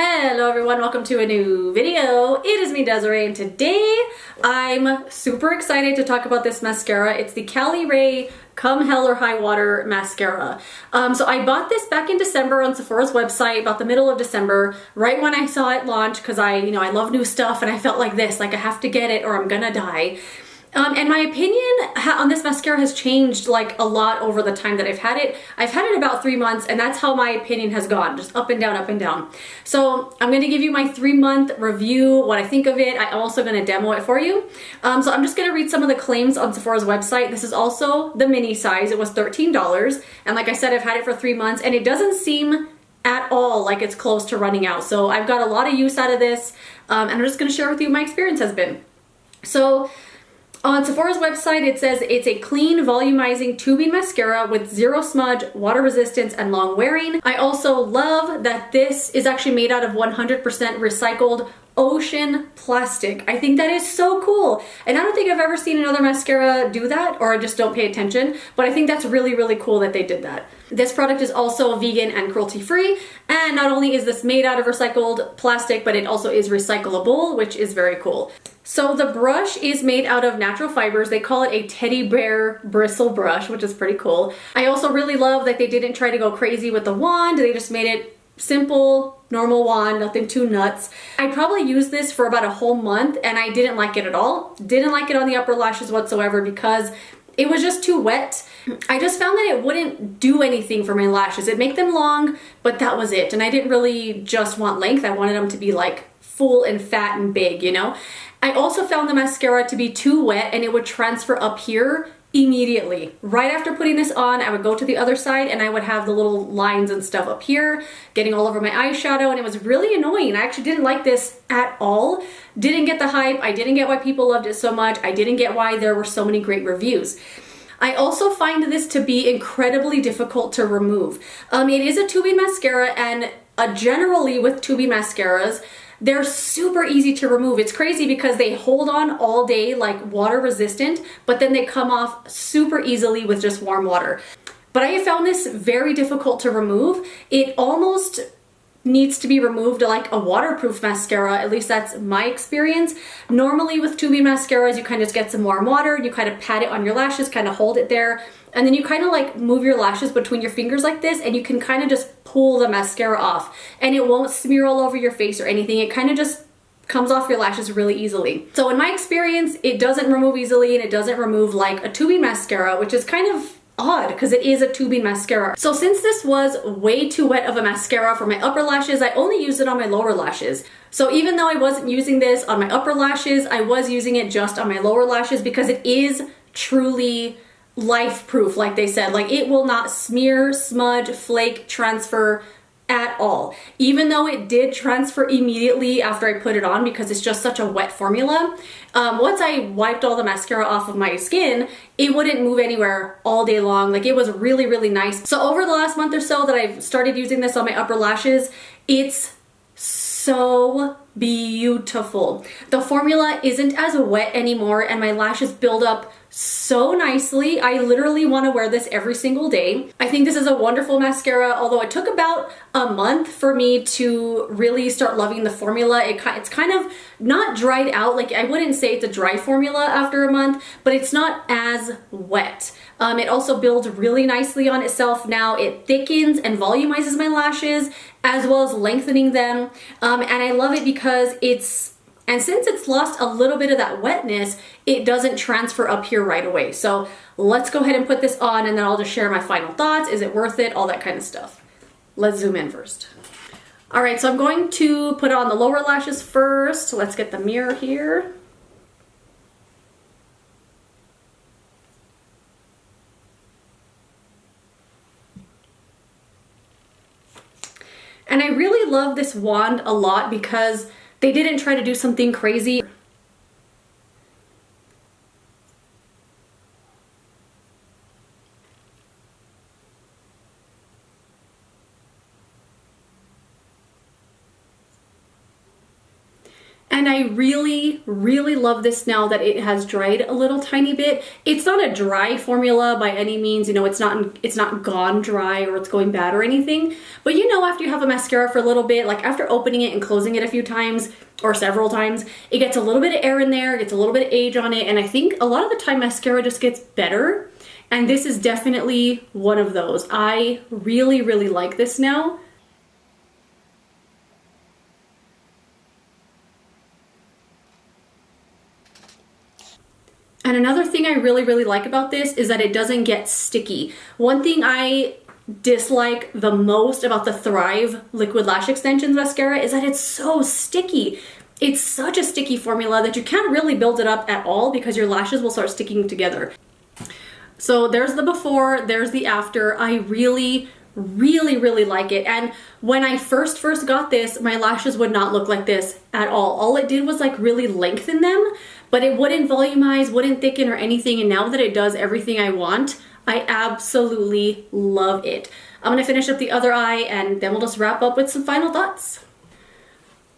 Hello everyone, welcome to a new video. It is me, Desiree, and today I'm super excited to talk about this mascara. It's the Caliray Come Hell or High Water mascara. So I bought this back in December on Sephora's website, about the middle of December, right when I saw it launch, because I love new stuff and I felt like this, like I have to get it or I'm gonna die. And my opinion on this mascara has changed like a lot over the time that I've had it. I've had it about 3 months, and that's how my opinion has gone, just up and down, up and down. So I'm going to give you my 3-month review, what I think of it. I'm also going to demo it for you. So I'm just going to read some of the claims on Sephora's website. This is also the mini size. It was $13. And like I said, I've had it for 3 months, and it doesn't seem at all like it's close to running out. So I've got a lot of use out of this, and I'm just going to share with you what my experience has been. So on Sephora's website, it says it's a clean, volumizing, tubing mascara with zero smudge, water resistance, and long wearing. I also love that this is actually made out of 100% recycled ocean plastic. I think that is so cool. And I don't think I've ever seen another mascara do that, or I just don't pay attention, but I think that's really, really cool that they did that. This product is also vegan and cruelty-free, and not only is this made out of recycled plastic, but it also is recyclable, which is very cool. So the brush is made out of natural fibers. They call it a teddy bear bristle brush, which is pretty cool. I also really love that they didn't try to go crazy with the wand. They just made it simple, normal wand, nothing too nuts. I probably used this for about a whole month and I didn't like it at all. Didn't like it on the upper lashes whatsoever because it was just too wet. I just found that it wouldn't do anything for my lashes. It'd make them long, but that was it. And I didn't really just want length. I wanted them to be like full and fat and big, you know? I also found the mascara to be too wet and it would transfer up here immediately. Right after putting this on, I would go to the other side and I would have the little lines and stuff up here getting all over my eyeshadow, and it was really annoying. I actually didn't like this at all. Didn't get the hype. I didn't get why people loved it so much. I didn't get why there were so many great reviews. I also find this to be incredibly difficult to remove. It is a tubing mascara, and generally with tubing mascaras, they're super easy to remove. It's crazy because they hold on all day like water resistant, but then they come off super easily with just warm water. But I have found this very difficult to remove. It almost needs to be removed like a waterproof mascara, at least that's my experience. Normally with tubing mascaras, you kind of just get some warm water, you kind of pat it on your lashes, kind of hold it there, and then you kind of like move your lashes between your fingers like this, and you can kind of just pull the mascara off, and it won't smear all over your face or anything. It kind of just comes off your lashes really easily. So in my experience, it doesn't remove easily, and it doesn't remove like a tubing mascara, which is kind of odd because it is a tubing mascara. So since this was way too wet of a mascara for my upper lashes, I only used it on my lower lashes. So even though I wasn't using this on my upper lashes, I was using it just on my lower lashes because it is truly life proof, like they said. Like, it will not smear, smudge, flake, transfer at all. Even though it did transfer immediately after I put it on because it's just such a wet formula, once I wiped all the mascara off of my skin, it wouldn't move anywhere all day long. Like, it was really, really nice. So over the last month or so that I've started using this on my upper lashes, it's so beautiful. The formula isn't as wet anymore and my lashes build up so nicely. I literally want to wear this every single day. I think this is a wonderful mascara, although it took about a month for me to really start loving the formula. It's kind of not dried out. Like, I wouldn't say it's a dry formula after a month, but it's not as wet. It also builds really nicely on itself now. It thickens and volumizes my lashes as well as lengthening them. And I love it because since it's lost a little bit of that wetness, it doesn't transfer up here right away. So let's go ahead and put this on, and then I'll just share my final thoughts. Is it worth it? All that kind of stuff. Let's zoom in first. All right, so I'm going to put on the lower lashes first. Let's get the mirror here. And I really love this wand a lot because they didn't try to do something crazy. And I really, really love this now that it has dried a little tiny bit. It's not a dry formula by any means, you know, it's not gone dry or it's going bad or anything. But you know, after you have a mascara for a little bit, like after opening it and closing it a few times or several times, it gets a little bit of air in there, gets a little bit of age on it. And I think a lot of the time mascara just gets better. And this is definitely one of those. I really, really like this now. And another thing I really, really like about this is that it doesn't get sticky. One thing I dislike the most about the Thrive Liquid Lash Extensions mascara is that it's so sticky. It's such a sticky formula that you can't really build it up at all because your lashes will start sticking together. So there's the before, there's the after. I really, really like it. And when I first got this, my lashes would not look like this at all. All it did was like really lengthen them, but it wouldn't volumize, wouldn't thicken or anything. And now that it does everything I want, I absolutely love it. I'm gonna finish up the other eye and then we'll just wrap up with some final thoughts.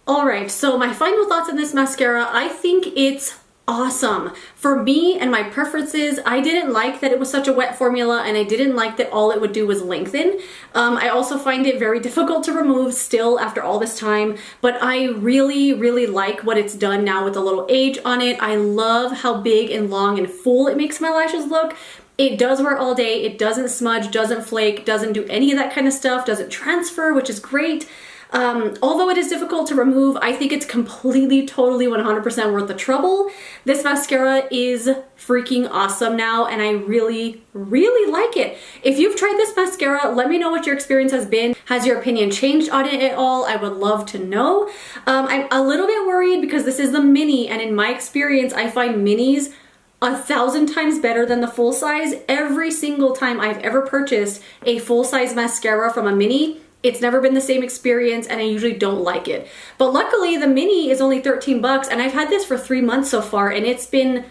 All right, so my final thoughts on this mascara, I think it's awesome. For me and my preferences, I didn't like that it was such a wet formula and I didn't like that all it would do was lengthen. I also find it very difficult to remove still after all this time, but I really, really like what it's done now with a little age on it. I love how big and long and full it makes my lashes look. It does wear all day, it doesn't smudge, doesn't flake, doesn't do any of that kind of stuff, doesn't transfer, which is great. Although it is difficult to remove, I think it's completely, totally, 100% worth the trouble. This mascara is freaking awesome now, and I really, really like it. If you've tried this mascara, let me know what your experience has been. Has your opinion changed on it at all? I would love to know. I'm a little bit worried because this is the mini, and in my experience, I find minis 1,000 times better than the full size. Every single time I've ever purchased a full size mascara from a mini, it's never been the same experience and I usually don't like it. But luckily the mini is only 13 bucks and I've had this for 3 months so far and it's been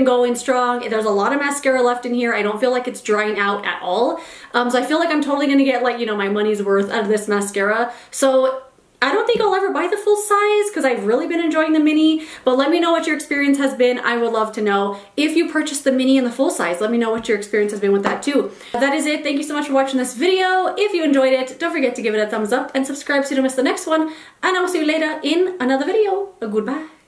going strong. There's a lot of mascara left in here. I don't feel like it's drying out at all. So I feel like I'm totally gonna get, like, you know, my money's worth out of this mascara. So I don't think I'll ever buy the full size because I've really been enjoying the mini, but let me know what your experience has been. I would love to know. If you purchased the mini and the full size, let me know what your experience has been with that too. That is it. Thank you so much for watching this video. If you enjoyed it, don't forget to give it a thumbs up and subscribe so you don't miss the next one. And I will see you later in another video. Goodbye.